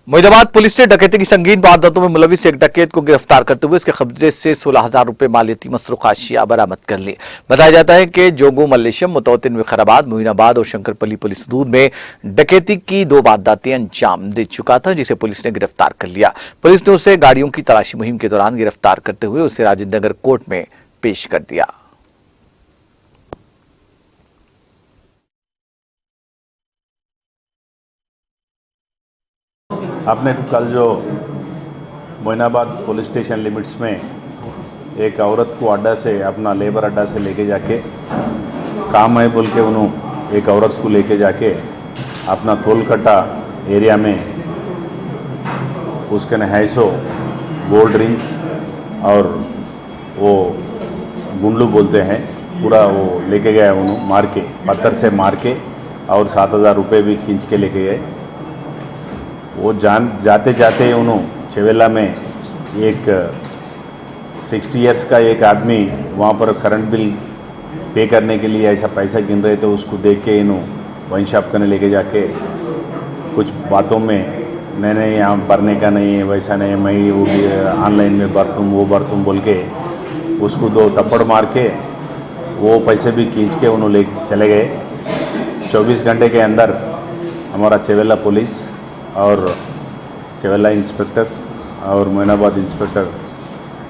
Moradabad police ने डकैती की संगीन वारदातों में मुलविस एक डकैत को गिरफ्तार करते हुए इसके कब्जे से 16,000 रुपए मालियती मसरूक अशिया बरामद कर ली। बताया जाता है कि जोगू मल्लेशम मुतवतिन विकाराबाद, मोइनाबाद और शंकरपल्ली पुलिस हदूद में डकैती की 2 वारदातें अंजाम दे चुका था, जिसे पुलिस ने गिरफ्तार कर लिया। पुलिस ने उसे गाड़ियों की तलाशी मुहिम के दौरान गिरफ्तार करते हुए उसे राजेंद्र नगर कोर्ट में पेश कर दिया। आपने कल जो मोइनाबाद पुलिस स्टेशन लिमिट्स में एक औरत को अड्डा से, अपना लेबर अड्डा से लेके जाके काम है बोल के उन्होंने एक औरत को लेके जाके अपना थोलकट्टा एरिया में उसके नहाइसो गोल्ड रिंग्स और वो गुंडलू बोलते हैं पूरा वो लेके गया, उन्होंने मार के, पत्थर से मार के और 7,000 रुपये भी खींच के लेके गए। वो जाते जाते उन्होंने चेवेला में एक 60 इयर्स का एक आदमी वहाँ पर करंट बिल पे करने के लिए ऐसा पैसा गिन रहे थे, उसको देख के इन्होंने वाइन शॉप करने लेके जाके कुछ बातों में नहीं यहाँ भरने का नहीं है, वैसा नहीं है, मैं वो भी ऑनलाइन में भरतूँ वो भरतूँ बोल के उसको 2 थप्पड़ मार के वो पैसे भी खींच के उन्होंने ले चले गए। 24 घंटे के अंदर हमारा चेवेला पुलिस और चेवेला इंस्पेक्टर और मोइनाबाद इंस्पेक्टर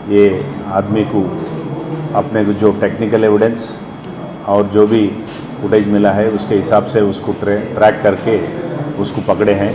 ये आदमी को अपने जो टेक्निकल एविडेंस और जो भी फुटेज मिला है उसके हिसाब से उसको ट्रैक करके उसको पकड़े हैं।